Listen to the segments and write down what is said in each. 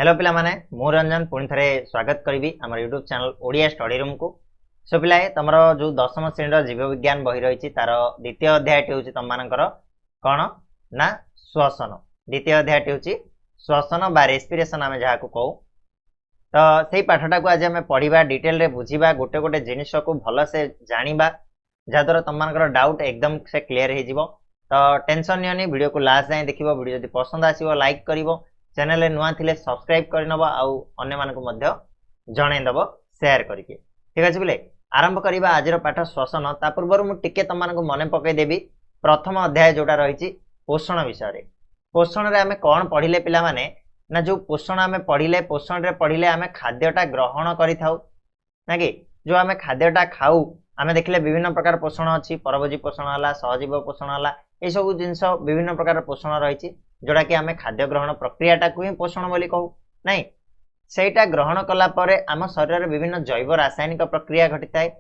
Hello पिला माने मु रंजन पुणी थे स्वागत करी आम YouTube channel Odia study room को। सो पिला तुम जो दशम श्रेणी जीव विज्ञान बही रही तार द्वितीय अध्याय हूँ तुम मानकर कौन ना श्वसन। द्वितीय अध्याय हूँ श्वसन बा रेस्पिरेशन आम जहाँ कहू। तो से पाठटा को आज आम पढ़ा डिटेल रे बुझा गोटे गोटे जिनिस को भल से जाना जहाद्वारा तुम मानकर डाउट एकदम से क्लीयर हो। तो टेंशन नियनि वीडियो को लास्ट जाए देख वीडियो जब पसंद आसो लाइक कर चैनल नुआ थिले सब्सक्राइब करनब आउ अन्य मानकु मध्य जणैदब शेयर करके। ठीक अच्छे बोले आरंभ करवा आज पाठ श्वसन। ता पूर्व मु टिके तुम मानकु मने पकई देबी प्रथम अध्याय जोटा रही पोषण विषय रे। पोषण रे आमे कौन पढ़िले पिला माने ना जो पोषण आमे पढ़िले पोषण रे पढ़िले आमे खाद्यटा ग्रहण करि थाउ ना कि जो आमे खाद्यटा खाऊ आमे देखिले विभिन्न प्रकार पोषण अछि। परभोजी पोषण हला सहजीव पोषण हला ए सब जिंस विभिन्न प्रकार पोषण रही जोड़ा कि आमे खाद्य ग्रहण प्रक्रियाटा को ही पोषण बोली कहू नहीं। सेटा ग्रहण कला परे आम शरीर विभिन्न जैव रासायनिक प्रक्रिया घटी थाए।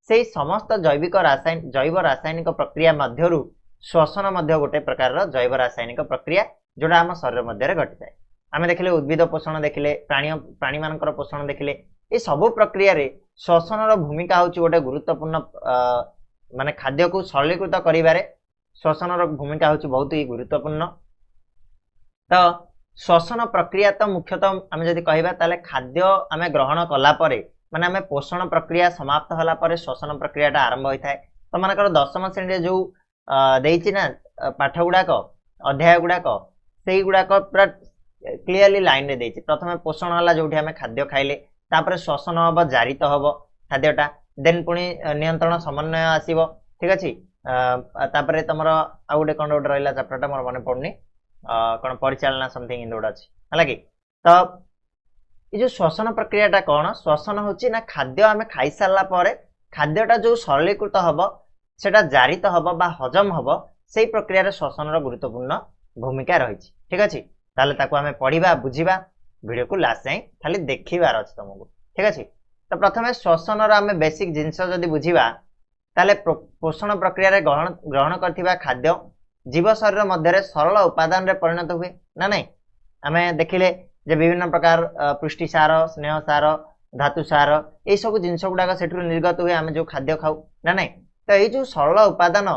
से समस्त जैव रासायनिक प्रक्रिया मध्यरु श्वसन मध्य गोटे प्रकार जैव रासायनिक प्रक्रिया जोड़ा आम शरीर मध्य घटी थाए। आमे देखिले उद्भिद पोषण देखिले प्राणी मानकर पोषण देखिले ये सबु प्रक्रिया रे श्वसन रो भूमिका होची गोटे गुरुत्वपूर्ण माने खाद्य को सरलीकृत करिवारे श्वसन रो भूमिका होची बहुत ही गुरुत्वपूर्ण। तो श्वसन प्रक्रिया तो मुख्यतः आम जदि कहबा ताले खाद्य आमे ग्रहण कला परे माने आमे पोषण प्रक्रिया समाप्त होला परे श्वसन प्रक्रियाटा आरंभ होई थाए। तो मानकर दशम श्रेणी जो देइछि ना पाठ गुडाक अध्याय गुडाक सेही गुडाक पूरा क्लियरली लाइन रे देइछि। प्रथमे पोषण होला जोठी आमे खाद्य खाइले तापर श्वसन हबो जारित हबो खाद्यटा देन पुणी नियंत्रण समन्वय आसीबो। ठीक अछि तापर तमरो आ गुटे कोन गुटे रहला चैप्टरटा मोर मने पड़नी कौन परिचालना समथिंग इन दोड़ा अछि हला कि। तो ये जो श्वसन प्रक्रियाटा कौन श्वसन होची ना खाद्य आमे खाई सारला परे खाद्यटा जो सरलीकृत हबो सेटा जारित हबो बा हजम हबो सेही प्रक्रिया रे श्वसन रो गुरुत्वपूर्ण भूमिका रहिछि। ठीक अछि ताले ताको आमे पढिबा बुझिबा वीडियो को लास्ट जाई खाली देखिबार अछि तुमको। ठीक अछि तो प्रथमे श्वसन रो आमे बेसिक जिंस जदी बुझिबा ताले पोषण प्रक्रिया रे ग्रहण करथिबा खाद्य जीव शरीर मध्य सरल उपादान रे परिणत हुए ना नहीं। आमे देखिले जे विभिन्न प्रकार पुष्टि सार स्नेह सार धातु सार ये सब जिनस गुडाक सेठु निर्गत हुए आमे जो खाद्य खाऊ ना नहीं। तो ये जो सरल उपादान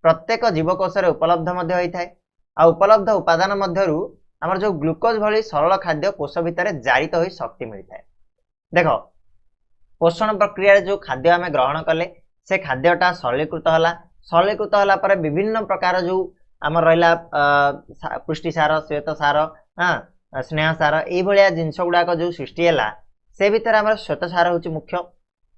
प्रत्येक जीवकोश रे उपलब्ध मध्य होई थाए आ उपलब्ध उपादान मध्यरु हमर जो ग्लूकोज भली सरल खाद्य कोष भितर जारित होई शक्ति मिलि थाए। देखो पोषण प्रक्रिया रे जो खाद्य आमे ग्रहण कले से खाद्यटा सरलीकृत होला पर विभिन्न प्रकार जो आम रहा पुष्टि सार श्वेत सार हाँ स्नेह सार ये जिनस गुड़ाक जो सृष्टि है से भीतर आम श्वेत सार हूँ मुख्य।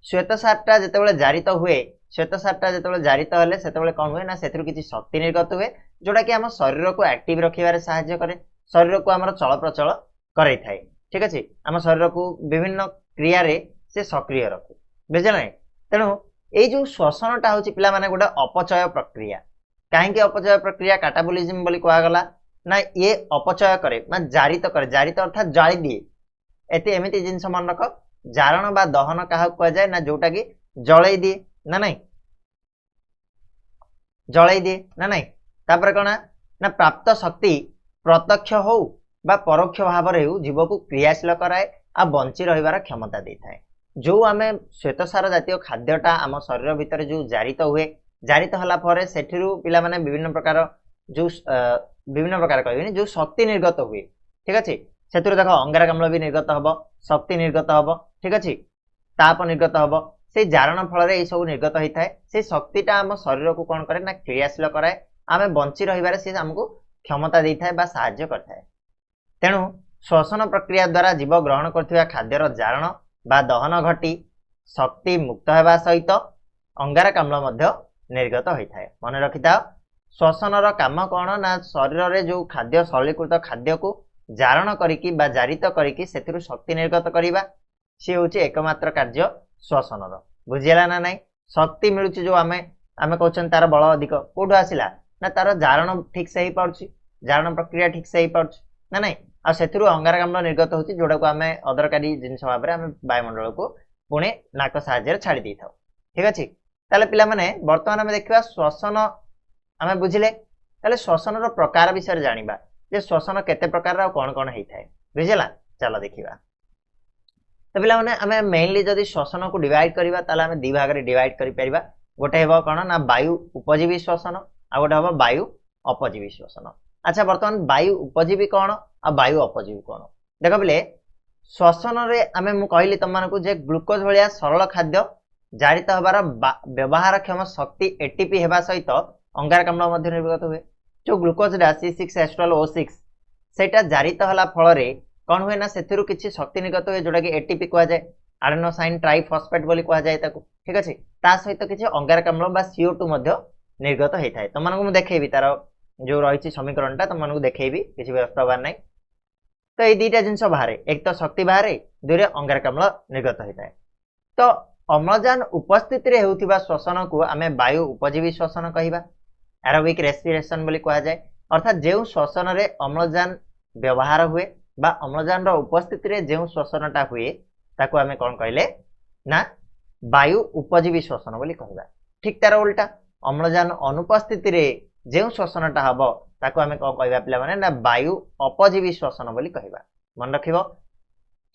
श्वेत सारटा जिते जारित हुए श्वेत सारटा जिते जारित हेले से कौन हुए ना से किसी शक्ति निर्गत हुए जोटा कि आम शरीर को एक्टिव रखिबारे साहाय्य करे शरीर को आम चल प्रचल कराई थाए। ठीक अच्छे आम शरीर को विभिन्न क्रिया रे से सक्रिय रखे बुझे ना। तेणु ये जो श्वसनटा हूँ पिला माने गोटे अपचय प्रक्रिया कहीं अपचय प्रक्रिया काटाबोलिज्म बोली कहगला ना ये अपचय करे जारित करे जारित अर्थात जाली दिए एते एमिति जिनस मन रख जारण बा दहन क्या कह जाए ना जोटा कि जलई दिए ना नहीं जलई दिए ना नहीं। तापर कौन ना प्राप्त शक्ति प्रत्यक्ष हो बा परोक्ष भाव हो जीव को क्रियाशील कराए आ बंची रहिबार क्षमता दे थाए। जो आमे श्वेतसार जातीय खाद्यटा आम शरीर भितर जो जारित हुए जारित होला परे सेठिरु पिला माने विभिन्न प्रकार कहबेनी जो शक्ति निर्गत हुए। ठीक अच्छे सेठिरु देखो अंगारकाम्ल भी निर्गत हबो शक्ति निर्गत हबो। ठीक अच्छे ताप निर्गत हबो से जारण फल रे ए सब निर्गत होई थाए से शक्तिटा आम शरीर को कोन करे ना क्रियाशील कराए आमे बंची रहिबारे से हमको क्षमता दे थाए बा सहाय्य करथाए। तेणु श्वसन प्रक्रिया द्वारा जीव ग्रहण करथिबा खाद्यर जारण बा दहन घटी शक्ति मुक्त होगा सहित अंगारकाम्ल मध्य निर्गत होता है। मन रखि था श्वसन काम कौन ना शरीर रे जो खाद्य सरलीकृत खाद्य को जारण करिकी बा जारित करिकी सेथिरु शक्ति निर्गत करिबा सी होची एकमात्र कार्य श्वसन बुझिला ना नहीं। शक्ति मिलुची जो आमे कहछन तार बल अधिक कोठु आसिला ना तार जारण ठीक से ही पाउची जारण प्रक्रिया ठीक से ही पाउची ना नहीं आ सेथिरु अंगारकाम्ल निर्गत होची जोडा को आमे अदरकारी जिंस भाबरे आमे वायुमंडल को पुणे नाक साहाय्य छाड़ी दै थाउ। ठीक अछि ताले पिला माने वर्तमान आमे देखिबा श्वसन आमे बुझिले ताले श्वसन रो प्रकार विषय जानिबा जे श्वसन केते प्रकार रो कोन कोन हेइ थाए बुझिला। चलो देखिबा तो पिला माने आमे मेनली जदी श्वसन को डिवाइड करबा ताले आमे दि भाग रे डिवाइड करि परिबा गोटे हेबो कोन ना वायु उपजीवी श्वसन आ गोटे हेबो वायु अपजीवी श्वसन अच्छा वर्तमान वायु उपजीवी कोन आ वायु अपजीवी कोन देखो पिले श्वसन रे आमे मु कहली तम मानको जे ग्लूकोज भलिया सरल खाद्य जारित हबार व्यवहार क्षम शक्ति एटीपी हेबा सहित अंगारकाम्ल मध्ये निर्गत हुए जो ग्लूकोज डा C6H12O6 सेटा जारित हला फल रे कोन हुए ना सेथिरु किछि शक्ति निर्गत हुए जोडा कि एटीपी कहआ जाय एडेनोसाइन ट्राइफॉस्फेट बोली कहआ जाय ताको ठीक अछि ता सहित किछि अंगारकाम्ल बा CO2 मध्ये निर्गत हेइ थाए तम मानको मु देखेबी तार जो रहिछि समीकरणटा तम मानको देखेबी किछि व्यवस्था बार नै तो ये दुईटा जिनस बाहर एक तो शक्ति बाहर दुई अंगारकाम्ल निर्गत होता है तो अम्लजान उपस्थिति रे हेउथिबा श्वसन को आमे वायु उपजीवी श्वसन कहिबा एरोबिक रेस्पिरेशन बोली कहा जाए अर्थात जेउ श्वसन रे अम्लजान व्यवहार हुए बा अम्लजान रो उपस्थिति रे जेउ श्वसनटा हुए ताको आमे कोन कहले ना वायु उपजीवी श्वसन बोली कहबा ठीक तार उल्टा अम्लजान अनुपस्थिति रे जेउ श्वसनटा हबो ताको आमे कोन कहबा पिला माने ना वायु अपजीवी श्वसन बोली कहबा मन रखिबो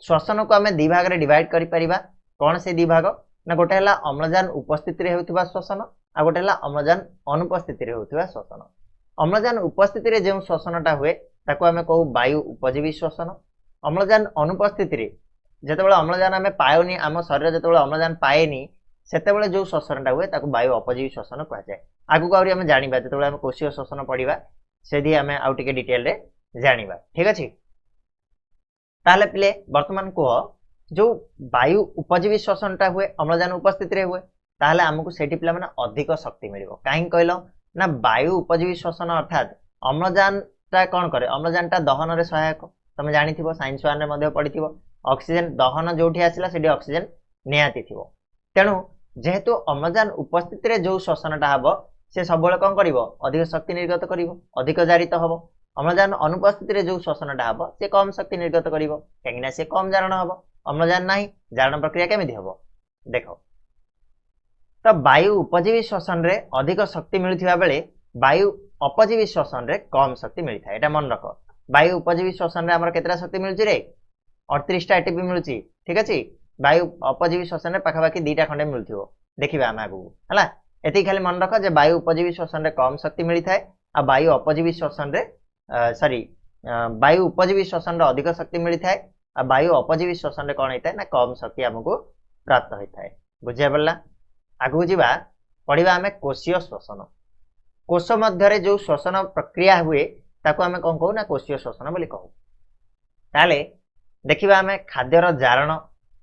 श्वसन को आमे दि भाग रे डिवाइड करि परिबा कोन से दि भाग ना गोटे हला अम्लजान उपस्थिति रे हेउथिबा श्वसन आ गोटे हला अम्लजान अनुपस्थिति रे हेउथिबा श्वसन अम्लजान उपस्थिति रे जेउ श्वसनटा हुए ताको आमे कहू वायु उपजीवी श्वसन अम्लजान अनुपस्थिति रे जेतेबेले अम्लजान आमे पायोनी आम शरीर जेतेबेले अम्लजान पाएनी सेतेबेले जो श्वसनटा हुए ताको वायु अपजीवी श्वसन कहै जाय आगु को आउरी आमे जानिबा जेतेबेले आमे कोशीय श्वसन पढिबा सेदी आमे आउ टिके डिटेल रे जानिबा ठीक अछि ताले पिले वर्तमान को जो वायु उपजीवी श्वसनटा हुए अम्लजान उपस्थिति रे हुए ताले हमकु सेठी पिला माने अधिक शक्ति मिलिबो काहे कहलो ना वायु उपजीवी श्वसन अर्थात अम्लजान ता कोन करे अम्लजान ता दहन रे सहायक तमे जानिथिबो साइंस 1 रे मध्ये पढिथिबो ऑक्सीजन दहन जोठी आसिला सेठी ऑक्सीजन नियाति थिबो तेनु जेहेतु अम्लजान उपस्थिति रे जो श्वसनटा हबो से सबले कोन करिवो अधिक शक्ति निर्गत करिवो अधिक जारित हबो अम्लजान अनुपस्थिति रे जो श्वसनटा हबो से कम शक्ति निर्गत करिवो काहेना से कम जारण हबो अम्लजान नाही जारण प्रक्रिया केमिति हबो देखो तो वायु उपजीवी श्वसन रे अधिक शक्ति मिलथिबा बेले वायु अपजीवी श्वसन रे कम शक्ति मिलथाय एटा मन रखो वायु उपजीवी श्वसन रे हमर केतरा शक्ति मिलछि रे 38 टा एटीपी मिलछि ठीक अछि वायु अपजीवी श्वसन रे पाखाबाकी 2 टा खंडे मिलथिबो देखिबा हम आगु हला एति खाली मन रखो जे वायु उपजीवी श्वसन रे कम शक्ति मिलथाय आ वायु अपजीवी श्वसन रे वायु उपजीवी श्वसन रे अधिक शक्ति मिलथाय आ वायु अपजीवी श्वसन रे कोन हेताय ना कम शक्ति हमकु प्राप्त होइथाय बुझिया पड़ला आगु जीवा पढिबा हमें कोशीय श्वसन कोश मध्य रे जो श्वसन प्रक्रिया हुए ताको हमें कोन कहू ना कोशीय श्वसन बोली कहू ताले देखिबा हमें खाद्यर जारण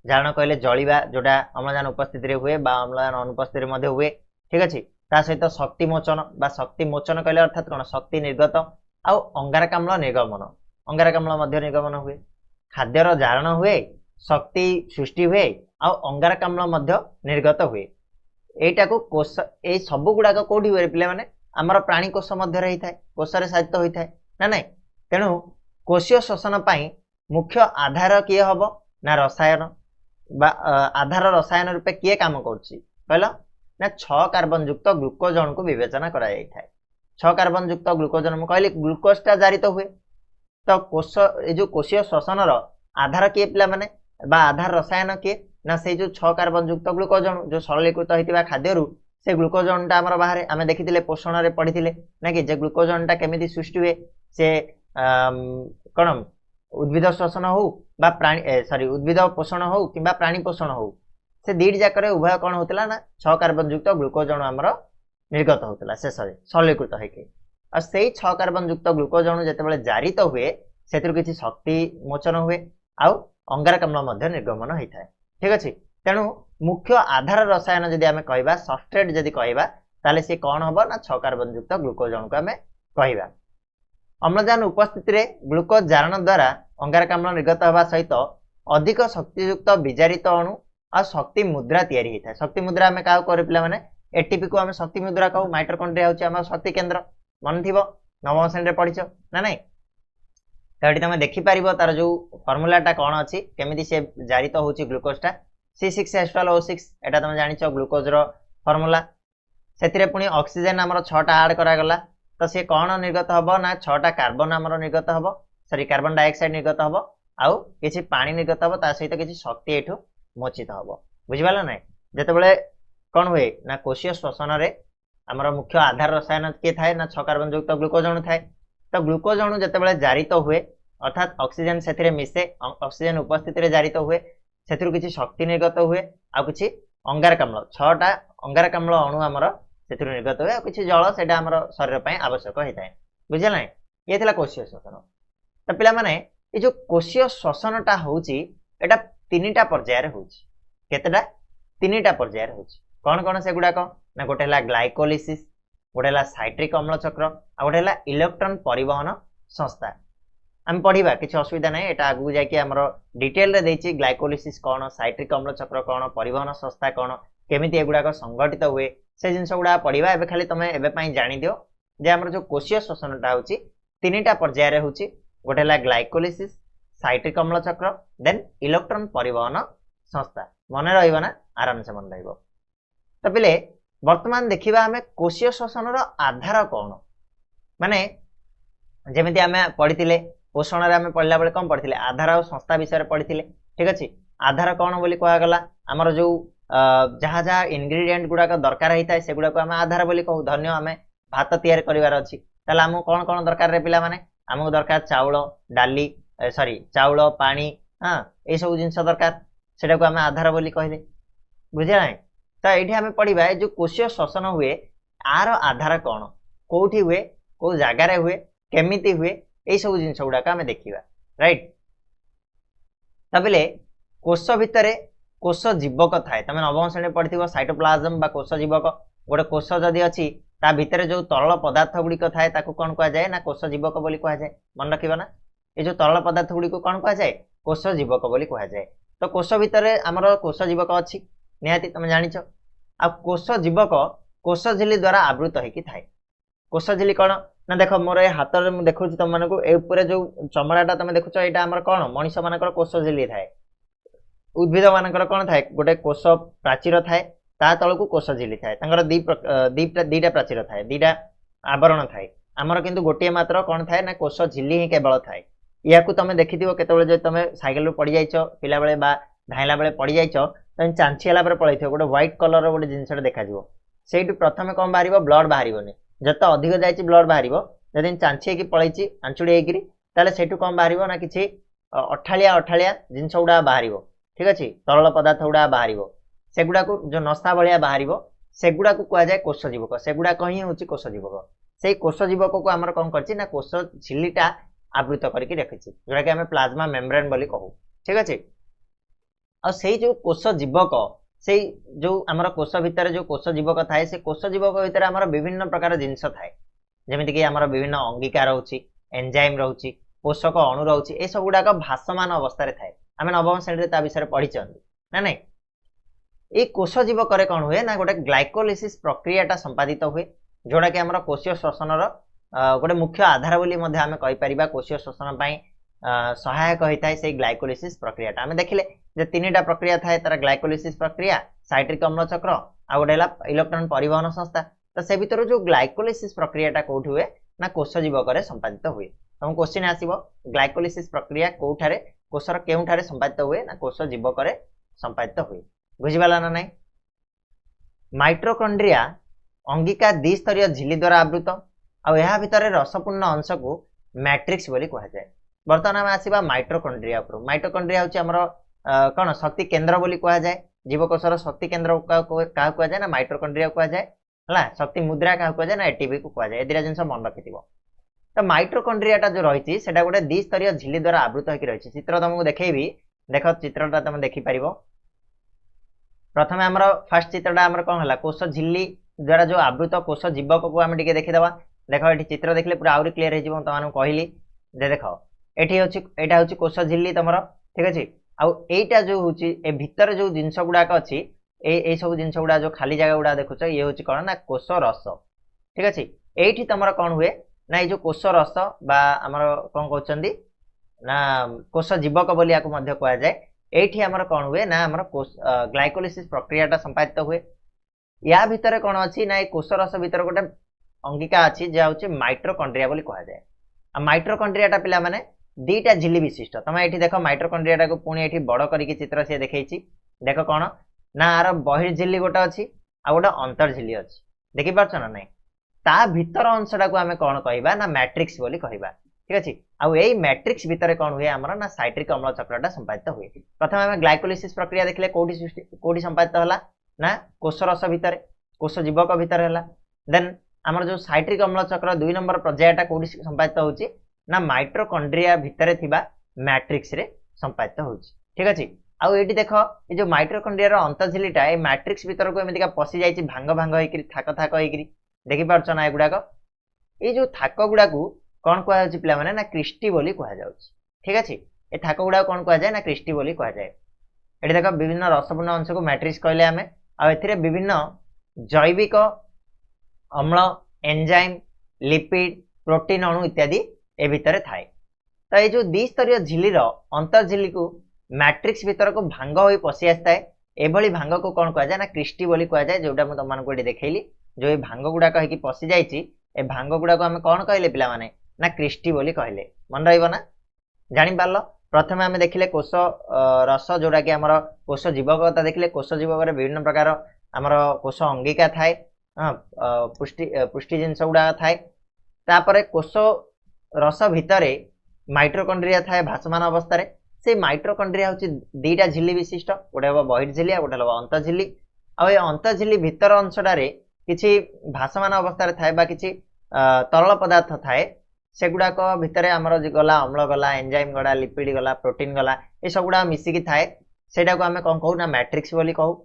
जारण कहले जळिबा जोडा अम्लजान उपस्थिति रे हुए बा अम्लजान अनुपस्थिति रे मध्ये हुए ठीक अछि ता सहित शक्ति मोचन बा शक्ति मोचन कहले अर्थात कोन शक्ति निर्गत आ अंगारकाम्ल निर्गमन अंगारकाम्ल मध्ये निर्गमन हुए खाद्यर जारण हुए शक्ति सृष्टि हुए आ अंगारकाम्ल मध्ये निर्गत हुए एटा को कोश ए सब गुडा को कोठी हुए पिले माने हमर प्राणी कोश मध्ये रही थाए कोश रे साधित होई थाए ना नै तेनु कोशीय श्वसन पई मुख्य आधार किए हबो ना रसायन बा आधार रसायन रूपे किए काम करछि कहलो ना 6 कार्बन युक्त ग्लूकोज अणु को विवेचना करा जाय थाए 6 कार्बन युक्त ग्लूकोज अणु कहले ग्लूकोज ता जारित हुए तो कोश ए जो कोशीय श्वसन रो आधार किए पिला माने बा आधार रसायन किए ना से जो 6 कार्बन युक्त ग्लूकोज अणु जो सरलीकृत होइतिबा खाद्य रु से ग्लूकोज अणुटा हमर बाहर आमे देखिथिले पोषण रे पढिथिले ना कि जे ग्लूकोज अणुटा केमिति सृष्टि हुए से कोन उद्भिद श्वसन हो बा प्राणी उद्भिद पोषण हो किबा प्राणी पोषण हो से दीड जाकर उभय कोन होतला ना 6 कार्बन युक्त ग्लूकोज अणु हमर निर्गत होतला से सरलीकृत होइके आ सेही 6 कार्बन युक्त ग्लूकोज अणु जेतेबेले जारित हुए सेतिर किछि शक्ति मोचन हुए आ अंगारकाम्ल मध्ये निर्गमन होइथाय ठीक अछि तेनु मुख्य आधार रसायन जदि आमे कहबा सबस्ट्रेट जदि कहबा ताले से कोन हबो ना 6 कार्बन युक्त ग्लूकोज अणु को आमे कहबा अम्लजान उपस्थिति रे ग्लूकोज जारण द्वारा अंगारकाम्ल निर्गत होबा सहित अधिक शक्तियुक्त विजारित अणु आ शक्ति मुद्रा तयारी हेता शक्ति मुद्रा आमे काउ करे पिला माने एटीपी को आमे शक्ति मुद्रा कहू माइटोकॉन्ड्रिया होची हमर शक्ति केंद्र मन थिबो नवम श्रेणी रे पढिछो ना नै तडी तमे देखि परिबो तार जो फार्मूला टा कोन अछि केमिति से जारित होची ग्लूकोज टा C6H12O6 एटा तमे जानिछो ग्लूकोज रो फार्मूला सेतिरे पुनी ऑक्सीजन हमर 6 टा ऐड करा गला तो से कोन निर्गत हबो ना 6 टा कार्बन हमर निर्गत हबो सॉरी कार्बन डाइऑक्साइड निर्गत हबो आउ किछि पानी निर्गत हबो ता सहित किछि शक्ति एठु मोचित हबो बुझिबाला नै जेतेबेले कोन हुए ना कोशीय श्वसन रे हमर मुख्य आधार रसायन के थाए ना 6 कार्बन युक्त ग्लूकोज अणु थाए तो ग्लूकोज अणु जेतेबेले जारित हुए अर्थात ऑक्सीजन सेथिरे मिसे ऑक्सीजन उपस्थिति रे जारित हुए सेथिरु किछि शक्ति निर्गत हुए आ किछि अंगारकाम्ल 6टा अंगारकाम्ल अणु हमर सेथिरु निर्गत हुए आ किछि जल सेटा हमर शरीर पय आवश्यक होइताय बुझिला नै ये थिला कोशीय श्वसन तो पिला माने ए जो कोशीय श्वसनटा होउची एटा तीनटा पर्याय रे होउची केतेटा तीनटा पर्याय रे होउची कोन कोन से गुडा को ना गोटे हला ग्लाइकोलिसिस गोटे हला साइट्रिक अम्ल चक्र आ गोटे हला इलेक्ट्रॉन परिवहन संस्था हम पढ़िबा किछि असुविधा नै एटा आगु जाय कि हमरो डिटेल रे देछि ग्लाइकोलिसिस कोन साइट्रिक अम्ल चक्र कोन परिवहन संस्था कोन केमिति एगुडा को संगठित हुए से जिंस गुडा पढ़िबा एबे खाली तमे एबे पई जानि दियो जे हमर जो कोशीय श्वसनटा होउची तीनटा पर्याय रे होउची गोटे हला ग्लाइकोलिसिस साइट्रिक अम्ल चक्र देन इलेक्ट्रॉन परिवहन संस्था मने रहइबा ना आराम से मन रहइबो तो पिले वर्तमान देखिबा हमें कोशीय श्वसन रो आधार कोन माने जेमिति हमें पढितिले पोषण रे हमें पढला बेले कम पढितिले आधार और संस्था विषय रे पढितिले ठीक अछि आधार कोन बोली कहआ गला हमर जो जहा जहा इंग्रेडिएंट गुडा का दरकार हिता से गुडा को हम आधार बोली कहू धन्य हमें भात तैयार करिवार अछि तले हम कोन कोन दरकार रे पिला माने हमको दरकार चाउल डाली सॉरी चाउल पानी हां ए सब जिंस दरकार सेटा को हम आधार बोली कहले बुझिया नै तो एठी हमें पढिबा जो कोशीय श्वसन हुए आर आधार कोन कोठी हुए को जागा रे हुए केमिति हुए ए सब जिंस गुडा का हमें देखिबा राइट तबले कोष भितरे कोष जीवक थाए तमे नवम श्रेणी पढिथिबो साइटोप्लाज्म बा कोष जीवक गोटे कोष जदी अछि ता भितरे जो तरल पदार्थ गुडी को थाए ताकू कोन कहा जाय ना कोष जीवक बोली कहा जाय मन रखिबा ना ए जो तरल पदार्थ गुडी को कोन कहा जाय कोष जीवक बोली कहा जाय तो कोष भितरे हमर कोष जीवक अछि निहाती तमे जानिछो आ कोष जीवक कोष झिल्ली द्वारा आवृत है कि थाए कोष झिल्ली कोन ना देखो मोर ए हाथ रे मु देखुची तम मानको ए ऊपर जो चमड़ाटा तमे देखुचो एटा हमर कोन मनुष्य मानकर कोष झिल्ली थाए उद्भिद मानकर कोन थाए गोटे कोष प्राचीर थाए ता तळकु कोष झिल्ली थाए तांकर दीटा प्राचीर थाए दीटा आवरण थाए हमर किंतु गोटे मात्र कोन थाए ना कोष झिल्ली ही केवल थाए याकू तमे देखिथिबो केतबेले जे तमे साइकिल रो पड़ी जाइछो पिला बेले बा धाइला बेले पड़ी जाइछो तमे चांचिला पर पळैथिबो गोटे व्हाइट कलर रो गोटे जिंसटा देखा जिवो सेइटु प्रथमे कोन बाहरिबो ब्लड बाहरिबोनी जत अधिक जाइछि ब्लड बाहरिबो जदिन चांची की पळैछि आंचुडी हेगिरी ताले सेइटु कोन बाहरिबो ना किछि अठालिया जिंस उडा बाहरिबो ठीक अछि तरल पदार्थ उडा बाहरिबो सेगुडा को जो नस्ता भलिया बाहरिबो सेगुडा को कुआ जाय कोष जीवक सेगुडा कहि होछि कोष जीवक सेई कोष जीवक को हमर कोन करछि ना कोष झिल्लीटा आवृत करके रखिछि जोरा कि हमें प्लाज्मा मेम्ब्रेन बोली कहू ठीक अछि आ सेई जो कोष जीवक सेई जो हमर कोष भितर जो कोष जीवक थाए से कोष जीवक भितर हमर विभिन्न प्रकार जिंस थाए जेमिति कि हमर विभिन्न अंगिका रहउछि एंजाइम रहउछि पोषक अणु रहउछि ए सब गुडा का भासमान अवस्था रे थाए हमें नवम श्रेणी रे ता विषय पढिछन ना नै ए कोष जीवक रे कोन हुए ना गोटे ग्लाइकोलिसिस प्रक्रियाटा संपादित हुए जोडा कि हमर कोशीय श्वसन रो गोटे मुख्य आधार बोली मध्ये हमें कहि परिबा कोशीय श्वसन पई सहायक होइताय से ग्लाइकोलिसिस प्रक्रियाटा हमें देखिले जे तीनटा प्रक्रिया थाए तार ग्लाइकोलिसिस प्रक्रिया साइट्रिक अम्ल चक्र आ गोटेला इलेक्ट्रॉन परिवहन संस्था तो से भीतर जो ग्लाइकोलिसिस प्रक्रियाटा कोठी हुए ना कोष जीवक रे संपादित हुए हम क्वेश्चन आसीबो ग्लाइकोलिसिस प्रक्रिया कोठारे कोषर केउठारे संपादित हुए ना कोष जीवक रे संपादित हुए बुझिबाला ना नै माइटोकॉन्ड्रिया अंगिका द्विस्तरीय झिल्ली द्वारा आवृत आ यहा भितर रसपूर्ण अंश को मैट्रिक्स बोली कहा जाय वर्तमान हम आसीबा माइटोकॉन्ड्रिया पर माइटोकॉन्ड्रिया होची हमरो कोन शक्ति केंद्र बोली कहा जाय जीवकोषर शक्ति केंद्र का कहा जाय ना माइटोकॉन्ड्रिया कहा जाय हला शक्ति मुद्रा का कहा जाय ना एटीपी को कहा जाय ए दिरा जिंस मन रखिथिबो तो माइटोकॉन्ड्रियाटा जो रहिछि सेटा गोटे द्विस्तरीय झिल्ली द्वारा आवृत होकि रहिछि चित्र तुमको देखैबी देखो चित्रटा तुम देखि परिबो प्रथमे हमर फर्स्ट चित्रटा हमर कोन हला कोष झिल्ली द्वारा जो आवृत कोष जीवक को हम टिके देखि देबा देखो एठी चित्र देखले पूरा आउरी क्लियर हे जिवो तमानु कहली जे देखो एठी होछि एटा होछि कोष झिल्ली तमरो ठीक अछि आ एटा जो होछि ए भीतर जो जिंस गुडा का अछि ए सब जिंस गुडा जो खाली जगह गुडा देखुछ ये होछि कोन ना कोष रस ठीक अछि एठी तमरो कोन हुए ना ए जो कोष रस बा हमर कोन कहउछंदी ना कोष जीवक बोली याको मध्य कहआ जाय एठी हमर कोन हुए ना हमर कोष ग्लाइकोलिसिस प्रक्रियाटा संपादित हुए या भीतर कोन अछि ना ए कोष रस भीतर गोटे अंगिका अछि जे होछि माइटोकॉन्ड्रिया बोली कहआ जाय आ माइटोकॉन्ड्रियाटा पिला माने दीटा झिल्ली विशिष्ट तुम ये देख माइटोकॉन्ड्रिया को पुणी ये बड़ करके चित्र सी देखी देख कौन ना आर बहिर्झिल्ली गोटे अच्छी आ गोटे अंतर्झिल्ली अच्छी देखिपार ना ना ता भीतर अंशटा को आम कौन कहवा ना मैट्रिक्स बोली कहवा ठीक अच्छे आउ यही मैट्रिक्स भितर कौन हुए आमर ना साइट्रिक अम्ल चक्रटा संपादित हुए प्रथम आम ग्लाइकोलिसिस प्रक्रिया देखले कोठी संपादित होला ना कोष रस भितर कोष जीवक भितर है देन आमर जो साइट्रिक अम्ल चक्र 2 नंबर पर्यायटा कोठी संपादित होउची ना माइटोकॉन्ड्रिया भितर थिबा मैट्रिक्स रे संपादित होउची ठीक अच्छे आउ ये देख ये जो माइटोकॉन्ड्रिया अंतर्झिल्लीटा ये मैट्रिक्स भितर को एमतिका पशि जाइछि भांग भांग होइकरी थाक थाक होइकरी देखि पारछ ना एगुडाक ये जो थाक गुडा को कौन कह जाउछि पिला माने ना क्रिस्टी बोली कह जाउछि ठीक अछि ए थाक गुडा कौन कह जाय ना क्रिस्टी बोली कह जाय एठी देखो विभिन्न रसपूर्ण अंश को मैट्रिक्स कहले आमे आ एथिरे विभिन्न जैविक अम्ल एंजाइम लिपिड प्रोटीन अणु इत्यादि ए भितर थाए तो ये जो द्विस्तरीय झिल्लीर अंतर्झिल्ली को मैट्रिक्स भितर को भांग होई पशि आस्ताए एभली भांग को कौन कह जाय ना क्रिस्टी बोली कह जाय जोटा म तुम को देखैली जो ये भांग गुडा कहि पशि जाइछि ए भांग गुडा को आमे कौन कहले पिला माने ना क्रिस्टी बोली कहले मन रहिबो ना जानि पारलो प्रथमे आमे देखिले कोष रस जोटा कि हमर कोष जीवकता देखिले कोष जीवक रे विभिन्न प्रकार हमर कोष अंगिका थाए पुष्टि जिनस गुडा थाए तापरे कोष रस भितरे माइटोकॉन्ड्रिया थाए भासमान अवस्था रे से माइटोकॉन्ड्रिया होची दीटा झिल्ली विशिष्ट गोटे हम बहिर्झिल्ली आ गोटे हम अंतर्झिल्ली आ ए अंतर्झिल्ली भितर अंशटारे किछि भासमान अवस्था रे थाए बा किछि तरल पदार्थ थाए सेगुडाक भितर आमर गला अम्ल गला एंजाइम गला लिपिड गला प्रोटीन गला ए सबुडा मिसिकी थाए सेटा को आमे कोन कहू ना मैट्रिक्स बोली कहू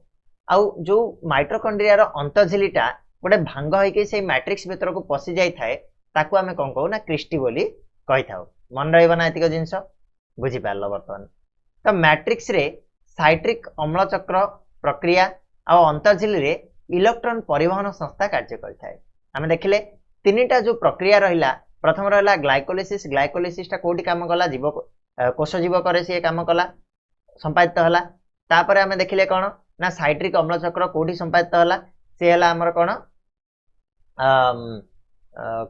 आउ जो माइटोकॉन्ड्रिया रो अंतर्झिल्लीटा गोटे भांग होइके से मैट्रिक्स भितर को पसि जाई थाए ताकू आमे कोन कहू ना क्रिस्टी बोली कहि थाउ मन रहइबा ना एतिक जिंस बुझी पारलो वर्तमान तो मैट्रिक्स रे साइट्रिक अम्ल चक्र प्रक्रिया आ अंतर्झिल्ली रे इलेक्ट्रॉन परिवहन संस्था कार्य करथाय आमे देखिले तीनटा जो प्रक्रिया रहिला प्रथम रहिला ग्लाइकोलिसिस टा कोठी काम कला जीव कोष जीव करे से काम कला संपादित होला तापर आमे देखिले कोन ना साइट्रिक अम्ल चक्र कोठी संपादित होला से हला हमर कोन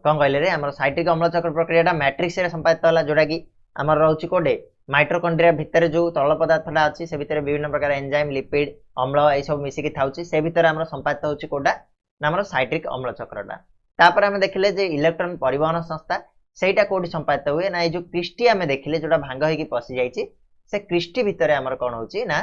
कोन कहले रे हमर साइट्रिक अम्ल चक्र प्रक्रियाटा मैट्रिक्स रे संपादित होला जोडा कि हमर रहउची कोडे माइटोकॉन्ड्रिया भितर जो तरल पदार्थटा अछि से भितर विभिन्न प्रकार एंजाइम लिपिड अम्ल ए सब मिसिकी थाउची से भितर हमर संपादित होउची कोडा ना हमर साइट्रिक अम्ल चक्रटा तापर हमें देखिले जे इलेक्ट्रॉन परिवहन संस्था सेटा कोठी संपादित हुए ना ये जो क्रिस्टी हमें देखिले जोटा भांग होई कि पसि जाइछि से क्रिस्टी भितर हमर कोन होउची ना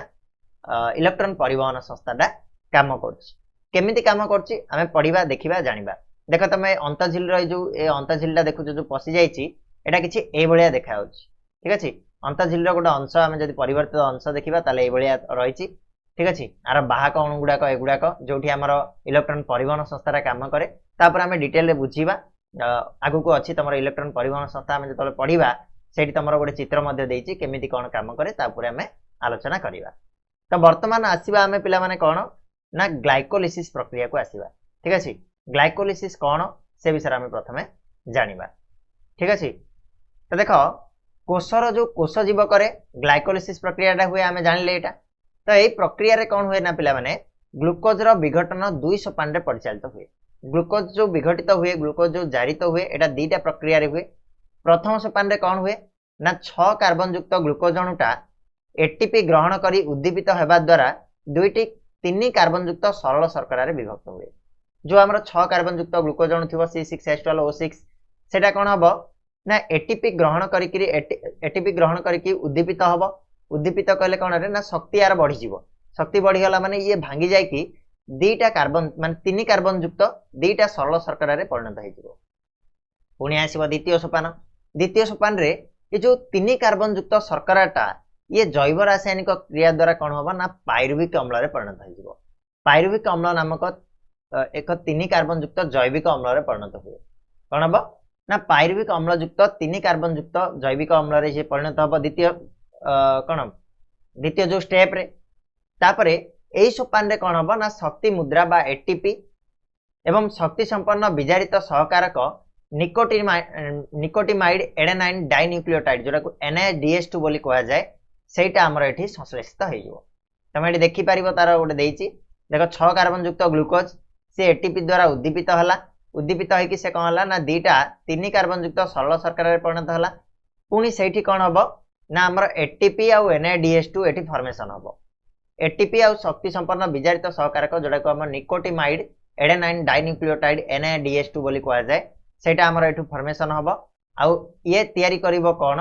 इलेक्ट्रॉन परिवहन संस्थाटा काम करछि केमिति काम करछि हमें पढिबा देखिबा जानिबा देखो तमे अंतर्झिल्ली रो जो ए अंतर्झिल्लीटा देखु जो पसि जाइछि एटा किछि ए भलिया देखा होछि ठीक अछि अंतर्झिल्ली रो गोटे अंश हमें जदि परिवर्तित अंश देखिबा ताले ए भलिया रहिछि ठीक अछि आर बाहक अणु गुडाक एगुडाक जोठी हमर इलेक्ट्रॉन परिवहन संस्थाटा काम करे तापर हमें डिटेल रे बुझीबा आगु को अछि तमर इलेक्ट्रॉन परिवहन संस्था हमें जतले पढिबा सेठी तमर गोटे चित्र मध्ये देइछि केमिति कोन काम करे तापर हमें आलोचना करिबा तो वर्तमान आसीबा हमें पिला माने कोन ना ग्लाइकोलिसिस प्रक्रिया को आसीबा ठीक अछि ग्लाइकोलिसिस कोन से विषय हमें प्रथमे जानिबा ठीक अछि तो देखो कोषर जो कोष जीव करे ग्लाइकोलिसिस प्रक्रियाटा हुए हमें जानिले एटा तो यही प्रक्रिया रे कौन हुए ना पिला माने ग्लूकोज रो विघटन 2 सोपान रे परिचालित हुए ग्लूकोज जो विघटित हुए ग्लूकोज जो जारित हुए एटा दीटा प्रक्रिया रे हुए प्रथम सोपान रे कौन हुए ना 6 कार्बन युक्त ग्लूकोज अणुटा एटीपी ग्रहण करी उद्दीपित हेबा द्वारा दुईटी 3 कार्बन युक्त सरल शर्करा रे विभक्त हुए जो हमर 6 कार्बन युक्त ग्लूकोज अणु थिबो C6H12O6 सेटा कोन हबो ना एटीपी ग्रहण करी एटीपी ग्रहण करी उद्दीपित हबो उद्दीपित कहले कोन रे ना शक्ति यार बढ़ी जीवो शक्ति बढ़ी गला माने ये भांगी जाय कि दीटा कार्बन माने 3 कार्बन युक्त दीटा सरल शर्करा रे परिणत हो जीवो पुणी आसीबो द्वितीय सोपान रे ये जो 3 कार्बन युक्त शर्कराटा ये जैव रासायनिक क्रिया द्वारा कोन होबा ना पाइरुविक अम्ल रे परिणत हो जीवो पाइरुविक अम्ल नामक एक 3 कार्बन युक्त जैविक अम्ल रे परिणत हुए कोन होबा ना पाइरुविक अम्ल युक्त 3 कार्बन युक्त जैविक अम्ल रे जे परिणत होबा द्वितीय जो स्टेप रे तापरे एई सोपान रे कोन होबा ना शक्ति मुद्रा बा एटीपी एवं शक्ति संपन्न विजारित सहकारक निकोटिमाइड एडेनाइन डाइन्यूक्लियोटाइड जोरा को NADH2 बोली कहा जाए सेटा हमर एठी संश्लेषित हो जिवो तमे एठी देखि परिबो तार गोटे देइछि देखो 6 कार्बन युक्त ग्लूकोज से एटीपी द्वारा उद्दीपित होला उद्दीपित होई कि से कोन होला ना दीटा 3 कार्बन युक्त सरल शर्करा रे परिणत होला पुणी सेठी कौन हम ना आमर एटीपी आउ NADH2 एटी फॉर्मेशन हम एटीपी आउ शक्ति संपन्न विजारित सहकारक जोड़ा को आम निकोटिमाइड एडेनाइन डाइन्यूक्लियोटाइड NADH2 बोली कह जाए सेटा आमर एठू फॉर्मेशन हम आउ ये तैयारी करिवो कौन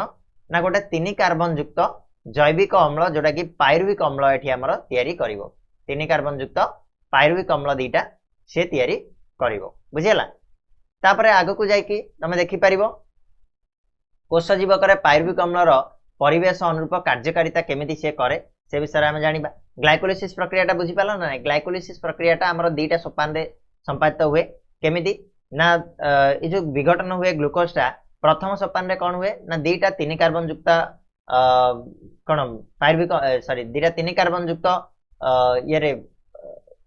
ना गोटे 3 कार्बन युक्त जैविक अम्ल जोड़ा कि पायरुविक अम्ल एठी आमर तैयारी करिवो 3 कार्बन युक्त पायरुविक अम्ल दीटा से तैयारी करिवो बुझिला तापरे आगो को जाई कि तमे देखि परिवो कोष जीवक पायरुविक अम्लर परिवेश अनुरूप कार्यकारिता केमिति से करे से विषय में जानिबा ग्लाइकोलिसिस प्रक्रियाटा बुझी पाला ना ग्लाइकोलिसिस प्रक्रियाटा हमर दीटा सोपान रे संपादित हुए केमिति ना ए जो विघटन हुए ग्लूकोजटा प्रथम सोपान रे कोन हुए ना दीटा 3 कार्बन युक्त कोन पायरुविक सॉरी दीटा 3 कार्बन युक्त ये रे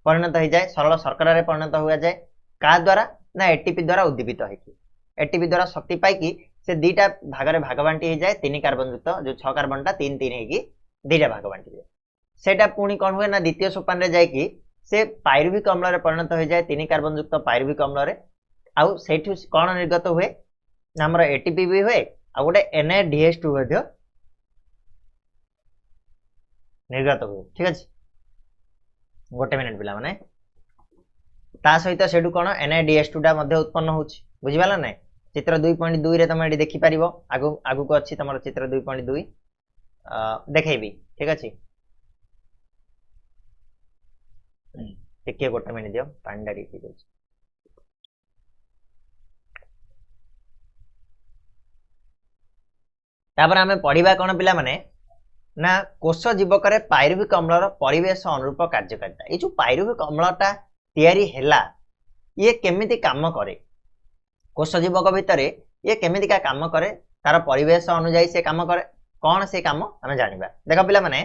परिणत हो जाए सरल शर्करा रे परिणत हुआ जाए का द्वारा ना एटीपी द्वारा उद्दीपित होइकी एटीपी द्वारा शक्ति पाइकी से दीटा भागरे भागबांटी हो जाए 3 कार्बन युक्त जो 6 कार्बनटा 3 3 हेकी दीटा भागबांटी जाए सेटा पुणी कौन हुए ना द्वितीय सोपान रे जाए कि से पायरुविक अम्ल रे परिणत हो जाए 3 कार्बन युक्त पायरुविक अम्ल रे आउ सेठु कौन निर्गत हुए ना हमर एटीपी भी हुए आ गोटे NADH2 मध्ये निर्गत हुए ठीक अछि गोटे मिनिट पिला माने ता सहित सेडु कोन NADH2 टा मध्ये उत्पन्न होछि बुझिबाला नै चित्र 2.2 रे तमे एडी देखि परिबो आगु आगु को अछि तमर चित्र 2.2 देखैबी ठीक अछि टिके गोटे मिनिट दियो पांडा रीति दे तापर हमें पढ़िबा कोन पिला माने ना कोष जीवक पायरुविक अम्लर परिवेश अनुरूप कार्यकारिता ये जो पायरुविक अम्लटा तैयारी हैला ये केमिति काम करे कोष जीवक भितर ये केमिति का काम करे तार परिवेश अनुसार से काम करे कौन से काम हमें जानिबा देख पिला माने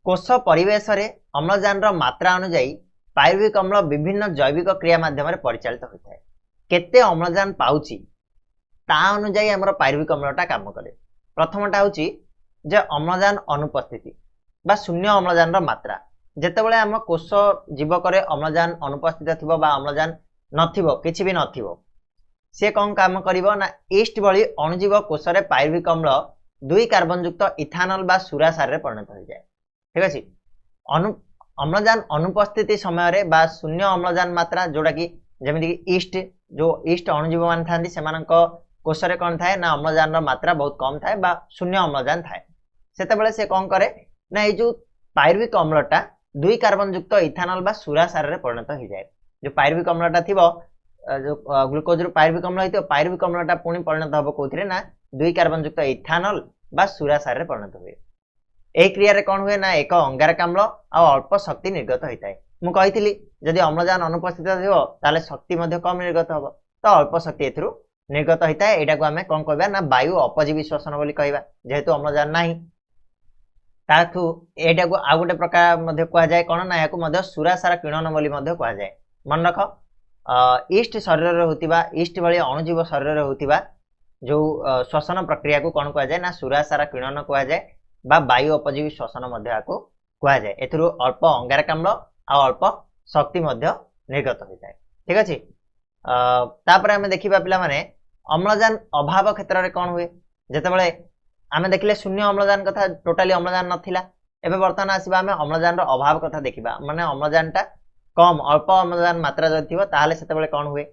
कोष परिवेश रे अम्लजान रो मात्रा अनुसार पायरुविक अम्ल विभिन्न जैविक क्रिया माध्यम परिचालित होता है केते अम्लजान पाउची ता अनुसार हमर पायरुविक अम्लटा काम करे प्रथमटा होची जे अम्लजान अनुपस्थिति बा शून्य अम्लजान रो मात्रा जेतेबेले हम कोष जीवक रे अम्लजान अनुपस्थित थिबो बा अम्लजान नथिबो किछि भी नथिबो से कौन काम करिवो ना ईस्ट भली अणुजीव कोष रे पायरुविक अम्ल 2 कार्बन युक्त इथानल बा सुरासार रे परिणत हो जाए ठीक अछि अम्लजान अनुपस्थिति समय रे बा शून्य अम्लजान मात्रा जोड़ा कि जेमिति कि ईस्ट जो ईस्ट अणुजीव मान थांदी सेमानक कोष रे कोन थाए ना अम्लजान रो मात्रा बहुत कम थाए बा शून्य अम्लजान थाए सेतेबेले से कोन करे ना ए जो पायरुविक अम्लटा 2 कार्बन युक्त इथानल बा सुरासार रे परिणत हो जाए जो पायरुविक अम्लटा थिबो जो ग्लूकोज रो पायरुविक अम्ल हितो पायरुविक अम्लटा पुणी परिणत हबो कोथिरे ना 2 कार्बन युक्त इथानल बा सुरासार रे परिणत हुए एही क्रिया रे कोन हुए ना एक अंगारक अम्ल आ अल्प शक्ति निर्गत होइताय मु कहितली जदि अम्लजान अनुपस्थित थिबो ताले शक्ति मध्ये कम निर्गत हबो तो अल्प शक्ति एथुरु निर्गत होइताय एटा को हमें कोन कहबा ना वायु अपजीवी श्वसन बोली कहबा जेहेतु अम्लजान नाही ताथु एटा को आ गोटे प्रकार मध्ये कहा जाय कोन ना याको मध्ये सुरासार किरण बोली मध्ये कहा जाय मन रख ईस्ट शरीर रे होतिबा ईस्ट भली अणुजीव शरीर रे होतिबा जो श्वसन प्रक्रिया को कोन कहा जाय ना सुरासार किरण कहा जाय बा वायु अपजीवी श्वसन मध्ये याको कहा जाय एथुरु अल्प अंगारक अम्ल आ अल्प शक्ति मध्ये निर्गत होइताय ठीक अछि तापर हमें देखिबा पिला माने अम्लजान अभाव क्षेत्र रे कोन हुए जेतेबेले आमे देखले शून्य अम्लजान कथा टोटली अम्लजान नथिला एबे वर्तमान आसीबा आमे अम्लजान रो अभाव कथा देखिबा माने अम्लजानटा कम अल्प अम्लजान मात्रा जदि थिबो ताहाले सेतेबेले कोन हुए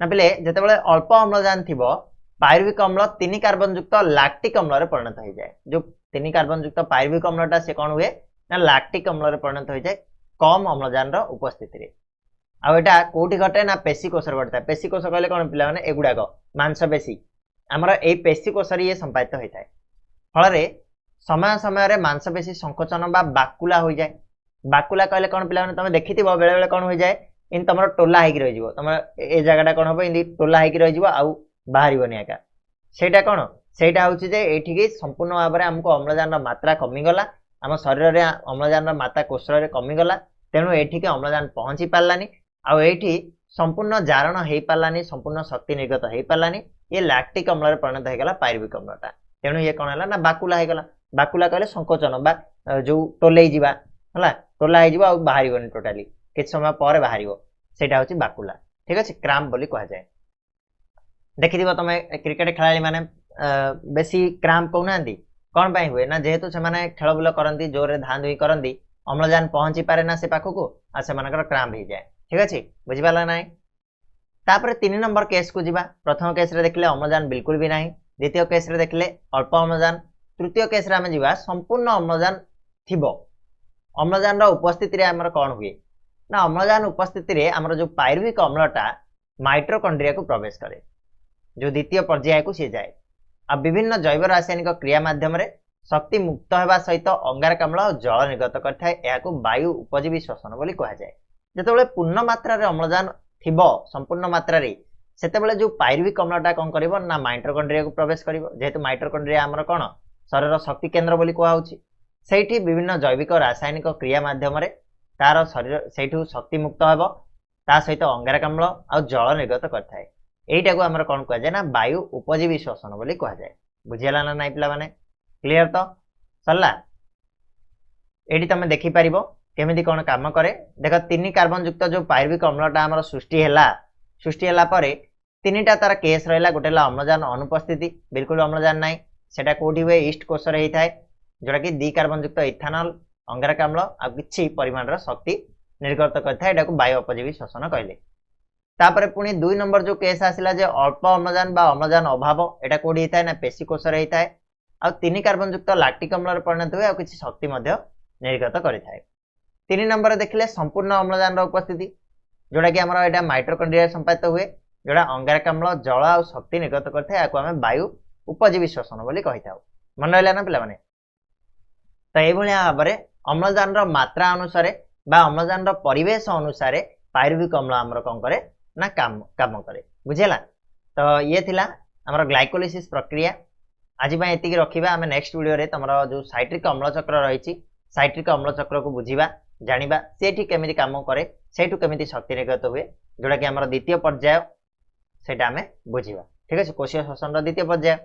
ना पिले जेतेबेले अल्प अम्लजान थिबो पायरुविक अम्ल 3 कार्बन युक्त लैक्टिक अम्ल रे परिणत हो जाए जो 3 कार्बन युक्त पायरुविक अम्लटा से कोन हुए ना लैक्टिक अम्ल रे परिणत हो जाए कम अम्लजान रो उपस्थिति रे आ एटा कोठी घटे ना पेशी कोष रे घटता पेशी कोष कहले कोन पिला माने एगुडा को मांसपेशी हमरा ए पेशी कोष रे ये संपादित होइताय फल रे समय समय रे मांसपेशी संकोचन बा बाकुला हो जाए बाकुला कहले कोन पिला माने तमे देखिथिबो बेले बेले कोन हो जाए इन तमरो टोला हेकि रहि जिवो तमे ए जगाटा कोन होबो इन टोला हेकि रहि जिवो आ बाहरिबोनी आका सेटा कोन सेटा होछि जे एठी के संपूर्ण भाबरे हमको अम्लजान मात्रा कमी गला हम शरीर रे अम्लजान मात्रा कोष रे कमी गला तेनु एठी के अम्लजान पहुंची पालानी आ एठी संपूर्ण जारण हेई पालानी संपूर्ण शक्ति निर्गत हेई पालानी ये लैक्टिक अम्ल रे परिणत हे गला पायरुविक अम्लटा तेनु ये कोन हला ना बाकुला हे गला बाकुला कहले संकोचन बा जो टोलेई जिबा हला टोला हे जिबा आ बाहरिबोनी टोटली किछ समय पर बाहरिबो सेटा होछि बाकुला ठीक अछि क्रैम्प बोली कहा जाय देखिदिबो तमे क्रिकेट खेलाड़ी माने बेसी क्राम्प कहूना कौन पाई हुए ना जेहेतु से खेल बुल करती जोर धाँ धुई करती अम्लजान पहुंची पारे ना से पाखक आ से क्राम्प हो जाए ठीक अच्छे बुझीपारा ना तापर 3 नंबर केस को जीवा प्रथम केस रे देखले अम्लजान बिल्कुल भी नहीं द्वितीय केस रे देखले अल्प अम्लजान तृतीय केस रे आमे जीवा संपूर्ण अम्लजान थिबो अम्लजान रो उपस्थिति रे हमर कोन हुए ना अम्लजान उपस्थिति रे हमर जो पायरुविक अम्लटा माइटोकॉन्ड्रिया को प्रवेश करे जो द्वितीय पर्याय को सी जाए आ विभिन्न जैव रासायनिक क्रिया माध्यम रे शक्ति मुक्त होगा सहित अंगारकाम्ल और जल निर्गत करथाय एहाकु वायु उपजीवी श्वसन बोली कहा जाए जेतेबेले पूर्ण मात्रा रे अम्लजान थिबो संपूर्ण मात्रा रे सेतेबेले जो पायरुविक अम्लटा कोन करिवो ना माइटोकॉन्ड्रिया को प्रवेश करिवो जेहेतु माइटोकॉन्ड्रिया हमर कोन शरीर शक्ति केंद्र बोली कहा होची सेठी विभिन्न जैविक रासायनिक क्रिया माध्यम रे तार शरीर सेठु शक्ति मुक्त हेबो ता सहित अंगारकाम्ल और जल निर्गत करथाय एटा को हमर कोन कहा जाय ना वायु उपजीवी श्वसन बोली कहा जाय बुझियला ना नाइ पिला माने क्लियर तो सरला एडी तमे देखि परिबो केमिति कोन काम करे देख 3 कार्बन युक्त जो पायरुविक अम्लटा हमर सृष्टि हैला परे 3टा तार केस रहला गोटेला अम्लजान अनुपस्थिति बिल्कुल अम्लजान नाही सेटा कोठी हुए ईस्ट कोष रे हिथाय जोटा कि 2 कार्बन युक्त इथानॉल अंगारकाम्ल आ किछि परिमाण र शक्ति निर्गत करथाय एटा को वायु उपजीवी श्वसन कहले तापर पुणी 2 नंबर जो केस आसिला जे अल्प अम्लजान बा अम्लजान अभाव एटा कोठी हिथाय ना पेशी कोष रे हिथाय आ 3 कार्बन युक्त लैक्टिक अम्ल रे परिणत हुए आ किछि शक्ति मध्य निर्गत करिथाय 3 नंबर देखले संपूर्ण अम्लजान रो उपस्थिति जोटा कि हमर एटा माइटोकॉन्ड्रिया संपादित हुए जोड़ा अंगारकाम्ल जल और शक्ति निर्गत करथाय आको हमें वायु उपजीवी श्वसन बोली कहिथाउ मन रहला ना पिला माने तो ए भलिया भाबरे अम्लजान रो मात्रा अनुसार बा अम्लजान रो परिवेश अनुसार पायरुविक अम्ल हमर कोन करे ना काम करे बुझेला तो ये थिला हमर ग्लाइकोलिसिस प्रक्रिया आज बाय एतिकी रखिबा हमें नेक्स्ट वीडियो रे तमरो जो साइट्रिक अम्ल चक्र रहिछि साइट्रिक अम्ल चक्र को बुझीबा जानिबा सेठी केमिति काम करे सेठु केमिति शक्ति निर्गत हुए जोटा कि हमर द्वितीय पर्याय सेटा हमें बुझीबा ठीक अछि कोशीय श्वसन रो द्वितीय पर्याय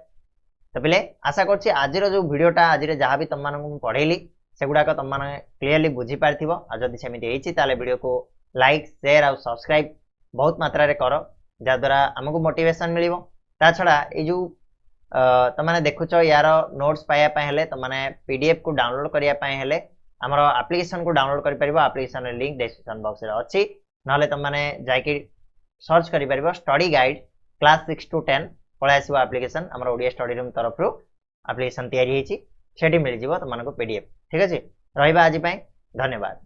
तो पिले आशा करछि आज रो जो वीडियोटा आज रे जहां भी तम मानकु पढेली सेगुडा को तम माने क्लियरली बुझी पारथिबो आ जदि सेमिति हेछि ताले वीडियो को लाइक शेयर और सब्सक्राइब बहुत मात्रा रे करो जा द्वारा हमकु मोटिवेशन मिलिबो ता छडा ए जो तमाने देखुचो यार नोट्स पाया पाए हेले तमाने पीडीएफ को डाउनलोड करिया पाए हेले हमर एप्लीकेशन को डाउनलोड करि परिबो एप्लीकेशन रे लिंक डिस्क्रिप्शन बॉक्स रे अछि नले तमाने जायकि सर्च करि परिबो स्टडी गाइड क्लास 6 to 10 पळा आसीबो एप्लीकेशन हमर ओडिया स्टडी रूम तरफ रु एप्लीकेशन तयारी हेछि सेठी मिल जिवो तमानको पीडीएफ ठीक अछि रहिबा आज पय धन्यवाद।